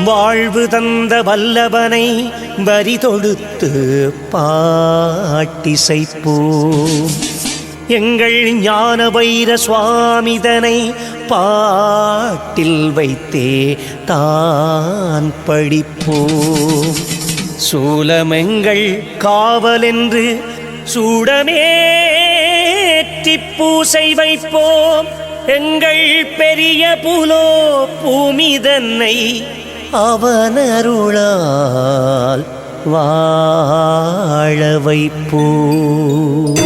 வாழ்வு தந்த வல்லவனை வரி தொடுத்து பாட்டிசைப்போம். எங்கள் ஞான வைர சுவாமிதனை பாட்டில் வைத்தே தான் படிப்போம். சூலமெங்கள் காவலென்று சூடமேற்றி பூசை வைப்போம். எங்கள் பெரிய புலோ பூமிதன்னை அவனருளால் வாழ வைப்போம்.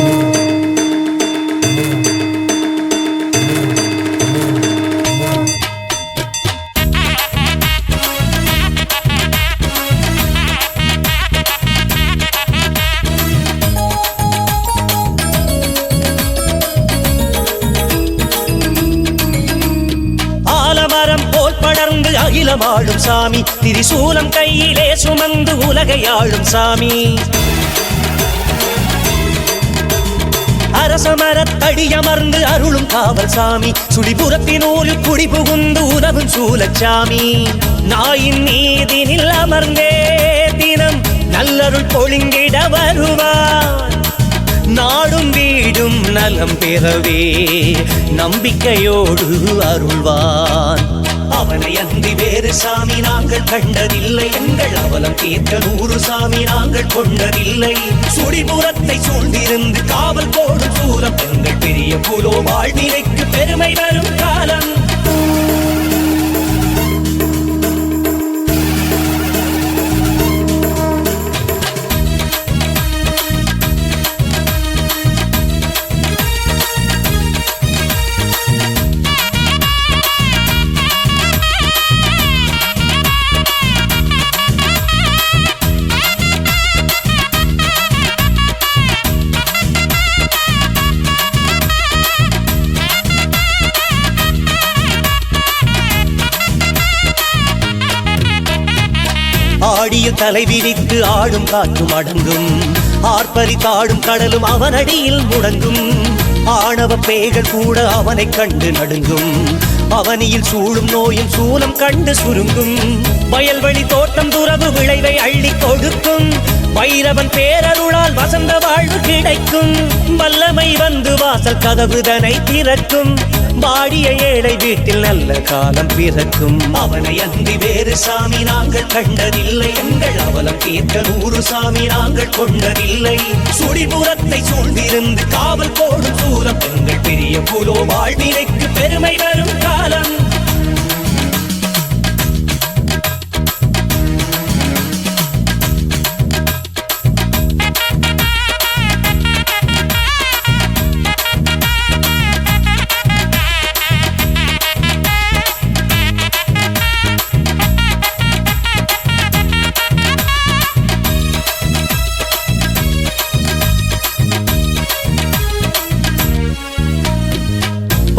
படர்ந்து அகிலமாடும் சாமி, திரிசூலம் கையிலே சுமந்து உலகை ஆளும் சாமி. அரசமரத்தடியமர்ந்து அருளும் காவல் சாமி, சுடிபுறத்தினூரில் குடிபுகுந்து உதவும் சூலச்சாமி. நாயின் நீதினில் அமர்ந்தே தினம் நல்லருள் பொழிந்திட வருவார். நாடும் வீடும் நலம் பெறவே நம்பிக்கையோடு அருள்வான். அவனை அன்றி வேறு சாமி நாங்கள் கண்டதில்லை. எங்கள் அவலம் தீர்க்க 100 சாமி நாங்கள் கொண்டதில்லை. சுடிபுறத்தை சூழ்ந்திருந்து காவல் போடும் சூலம் எங்கள் பெரிய புலோ வாழ்நிலைக்கு பெருமை வரும் காலம். ஆடிய தலை விரித்து ஆடும் காற்றும் அடங்கும். ஆர்ப்பரி தாடும் கடலும் அவனடியில் முடங்கும். ஆணவ பேய்கள் கூட அவனை கண்டு நடுங்கும். அவனியில் சூழும் நோயும் சூலம் கண்டு சுருங்கும். வயல்வெளி தோட்டம் துறவு விளைவை அள்ளி கொடுக்கும். வைரவன் பேரருளால் வசந்த வாழ்வு கிடைக்கும். வல்லமை வந்து வாசல் கதவுதனை திறக்கும். வாடிய ஏழை வீட்டில் நல்ல காலம் பிறக்கும். அவனை அன்றி வேறு சாமி நாங்கள் கண்டதில்லை. எங்கள் அவலம் தீர்க்க 100 சாமி நாங்கள் கொண்டதில்லை. சுடிபுறத்தை சூழ்ந்திருந்து காவல் போடும் சூலம் எங்கள் பெரிய புலோ வாழ்நிலைக்கு பெருமை வரும் காலம்.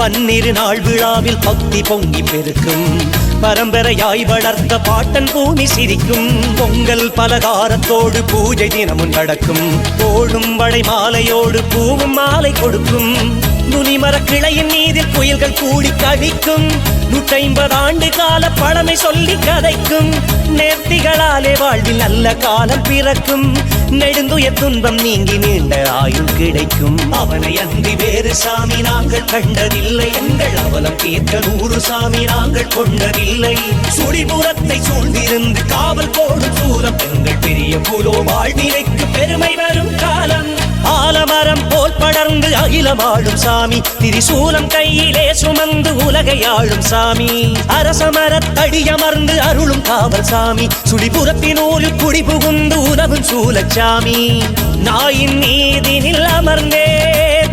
பன்னிரு நாள் விழாவில் பக்தி பொங்கி பெருக்கும். பரம்பரையாய் வளர்த்த பாட்டன் பூமி சிரிக்கும். பொங்கல் பலகாரத்தோடு பூஜை தினமும் நடக்கும். போடும் வடை மாலையோடு பூவும் மாலை கொடுக்கும். நுனிமர கிளையின் மீதில் புயல்கள் கூடி கழிக்கும். 150 ஆண்டு கால பழமை சொல்லி கதைக்கும். நேர்த்திகளாலே வாழ்வில் நல்ல காலம் பிறக்கும். நெடுந்துய துன்பம் நீங்கி நீண்ட ஆயுள் கிடைக்கும். அவனை அன்றி வேறு சாமி நாங்கள் கண்டதில்லை. எங்கள் அவலம் தீர்க்க 100 சாமி நாங்கள் கொண்டதில்லை. சுடிபுறத்தை சூழ்ந்திருந்து காவல் போடும் சூலம் எங்கள் பெரிய புலோ வாழ்நிலைக்கு பெருமை வரும் காலம். ஆலமரம் போல் படர்ந்து அகிலமாடும் சாமி, திரிசூலம் கையிலே சுமந்து உலகை ஆளும் சாமி. அரசமரத்தடியமர்ந்து அருளும் காவல் சாமி, சுடிபுறத்தினூரில் குடிபுகுந்து உதவும் சூலச்சாமி. நாயின் நீதினில் அமர்ந்தே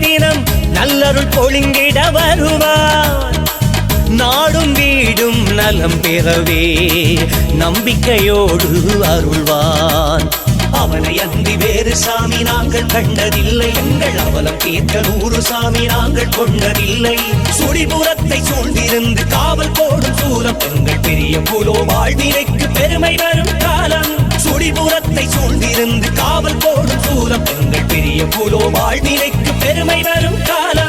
தினம் நல்லருள் பொழிந்திட வருவார். நாடும் வீடும் நலம் பெறவே நம்பிக்கையோடு அருள்வான். அவனை அன்றி வேறு சாமி நாங்கள் கண்டதில்லை. எங்கள் அவலம் தீர்க்க 100 சாமி நாங்கள் கொண்டதில்லை. சுடிபுறத்தை சூழ்ந்திருந்து காவல் போடும் சூலம் எங்கள் பெரிய புலோ வாழ்நிலைக்கு பெருமை வரும் காலம். சுடிபுறத்தை சூழ்ந்திருந்து காவல் போடும் சூலம் எங்கள் பெரிய புலோ வாழ்நிலைக்கு பெருமை வரும் காலம்.